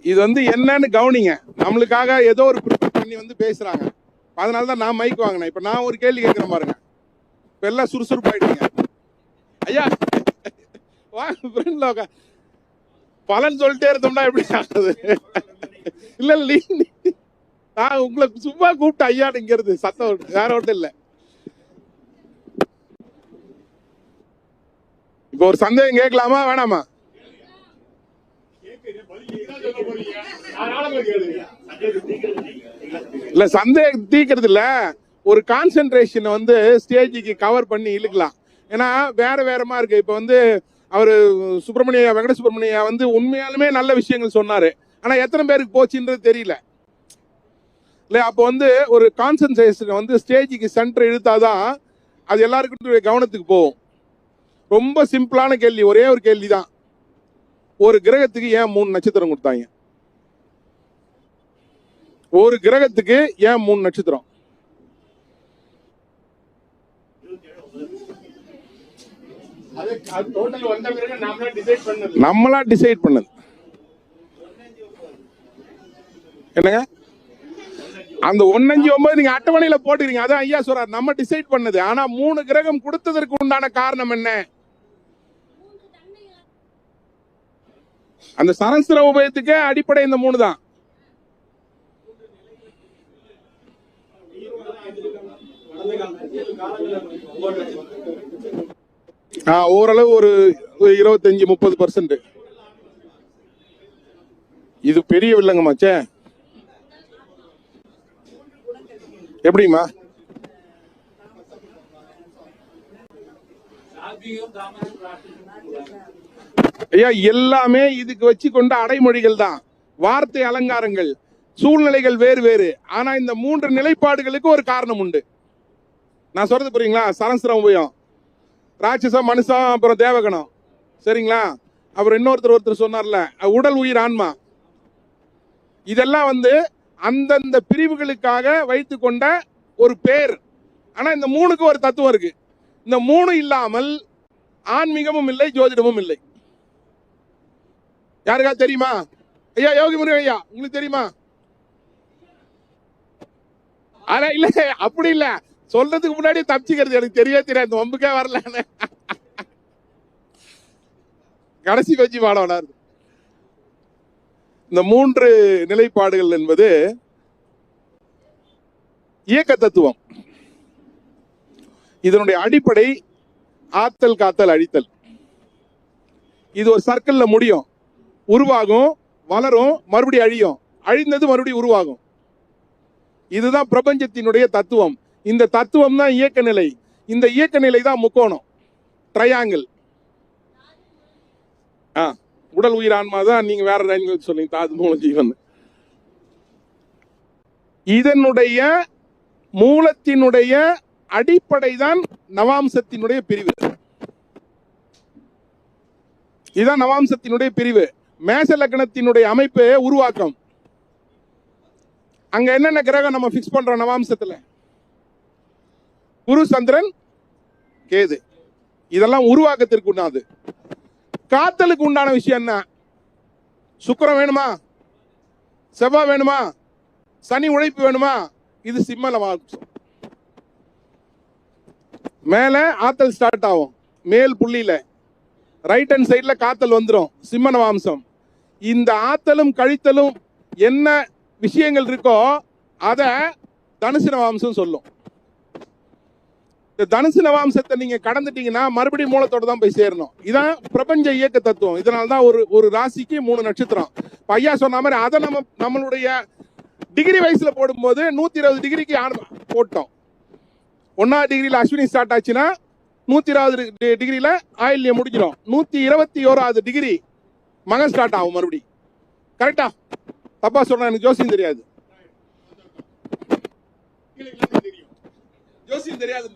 இது வந்து என்னன்னு கவனிங்க. நம்மளுக்காக ஏதோ ஒரு ப்ரிப்பேர் பண்ணி வந்து பேசுறாங்க. அதனாலதான் நான் மைக் வாங்கினேன். இப்ப நான் ஒரு கேள்வி கேட்கிறேன் பாருங்க. இப்ப எல்லாம் சுறுசுறுப்பாயிட்டீங்க. ஐயா வாங்க, பலன் சொல்லிட்டே இருந்தோம்னா எப்படி ஆகுது? இல்ல நான் உங்களை சும்மா கூப்பிட்டு ஐயாடுங்கிறது சத்தம், வேற ஒன்றும் இல்லை. இப்ப ஒரு சந்தேகம் கேட்கலாமா வேணாமா? இல்ல சந்தேகம் தீக்கிறது இல்ல, ஒரு கான்சென்ட்ரேஷன் வந்து ஸ்டேஜுக்கு கவர் பண்ணி இழுக்கலாம். ஏன்னா வேற வேறமா இருக்கு. இப்ப வந்து அவரு சுப்பிரமணியா, வெங்கட சுப்பிரமணியா வந்து உண்மையாலுமே நல்ல விஷயங்கள் சொன்னாரு. ஆனா எத்தனை பேருக்கு போச்சுன்றது தெரியல இல்ல. அப்போ வந்து ஒரு கான்சென்ட்ரேஷன் வந்து ஸ்டேஜுக்கு சென்டர் இழுத்தாதான் அது எல்லாருக்கும் கவனத்துக்கு போகும். ரொம்ப சிம்பிளான கேள்வி, ஒரே ஒரு கேள்விதான். ஒரு கிரகத்துக்கு ஏன் 3 நட்சத்திரம் கொடுத்தாங்க? ஒரு கிரகத்துக்கு ஏன் 3 நட்சத்திரம்? நம்மளா டிசைட் பண்ணது. என்னங்க அந்த 159 நீங்க அட்டவணையில போட்டுக்கிறீங்க, அதான் ஐயா சொல்றாரு நம்ம டிசைட் பண்ணது. ஆனா 3 கிரகம் கொடுத்ததற்கு உண்டான காரணம் என்ன? அந்த சரஸ்திர உபயத்துக்கு அடிப்படை இந்த 3 தான். ஓரளவு ஒரு 25-30%. இது பெரிய வில்லங்கமாச்சே. எப்படிமா? ஐயா எல்லாமே இதுக்கு வச்சு கொண்ட அடைமொழிகள் தான், வார்த்தை அலங்காரங்கள், சூழ்நிலைகள் வேறு வேறு. ஆனா இந்த 3 நிலைப்பாடுகளுக்கு ஒரு காரணம் உண்டு. நான் சொல்றது புரியுங்களா? சரஸ்திரம் உபயம், ராட்சசம், மனுஷம், அப்புறம் தேவகணம், சரிங்களா? அப்புறம் ஒருத்தர் சொன்னார்ல உடல் உயிர் ஆன்மா. இதெல்லாம் வந்து அந்தந்த பிரிவுகளுக்காக வைத்து கொண்ட ஒரு பேர். ஆனா இந்த 3க்கு ஒரு தத்துவம் இருக்கு. இந்த 3 இல்லாமல் ஆன்மீகமும் இல்லை, ஜோதிடமும் இல்லை. யாருக்கா தெரியுமா? ஐயா யோகி முருகன் ஐயா, உங்களுக்கு தெரியுமா? ஆனா இல்ல, அப்படி இல்ல, சொல்றதுக்கு முன்னாடி தப்பிச்சுக்கிறது. எனக்கு தெரியவே தெரியாது, வம்புக்கே வரல. கடைசி வச்சு பாடம். இந்த 3 நிலைப்பாடுகள் என்பது இயக்க தத்துவம். இதனுடைய அடிப்படை ஆத்தல், காத்தல், அழித்தல். இது ஒரு சர்க்கிள்ல முடியும், உருவாகும், வளரும், மறுபடியும் அழியும், அழிந்தது மறுபடியும் உருவாகும். இதுதான் பிரபஞ்சத்தினுடைய தத்துவம். இந்த தத்துவம் தான் இயக்க நிலை. இந்த இயக்க நிலை தான் முக்கோணம், ட்ரையாங்கிள். உடல் உயிர் ஆன்மா தான் நீங்க வேற சொல்லுங்க, தாது மூலம் ஜீவன். இதனுடைய மூலத்தினுடைய அடிப்படை தான் நவாம்சத்தினுடைய பிரிவு. இதுதான் நவாம்சத்தினுடைய பிரிவு. மேஷ லக்னத்தினுடைய அமைப்பு உருவாக்கம். அங்க என்னென்ன கிரகம் நம்ம பிக்ஸ் பண்றோம் நவாம்சத்துல? குரு, சந்திரன், கேது. இதெல்லாம் உருவாக்கத்திற்கு உண்டானது. காத்தலுக்கு உண்டான விஷயம் என்ன? சுக்கிரன் வேணுமா? செவ்வாய் வேணுமா? சனி உழைப்பு வேணுமா? இது சிம்ம நவாம்சம். மேல ஆத்தல் ஸ்டார்ட் ஆகும், மேல் புள்ளியில ரைட் ஹேண்ட் சைட்ல காத்தல் வந்துடும், சிம்ம நவாம்சம். இந்த ஆத்தலும் கழித்தலும் என்ன விஷயங்கள் இருக்கோ அத தனுசு நவாம்சம் சொல்லும். இந்த தனுசு நவாம்சத்தை நீங்க கடந்துட்டீங்கன்னா மறுபடியும் மூலத்தோட தான் போய் சேரணும். இதான் பிரபஞ்ச இயக்க தத்துவம். இதனால்தான் ஒரு ராசிக்கு 3 நட்சத்திரம். ஐயா சொன்ன மாதிரி அதை நம்மளுடைய டிகிரி வயசுல போடும்போது 120 டிகிரிக்கு போட்டோம். 1வது டிகிரியில அஸ்வினி ஸ்டார்ட் ஆச்சுன்னா 120 டிகிரியில ஆயில்யம் முடிஞ்சிடும். 121வது டிகிரி மகன் ஸ்டார்ட் ஆகும் மறுபடி. கரெக்டா? தப்பா சொன்னா எனக்கு ஜோசியம் தெரியாது, ஜோசியம் தெரியாது.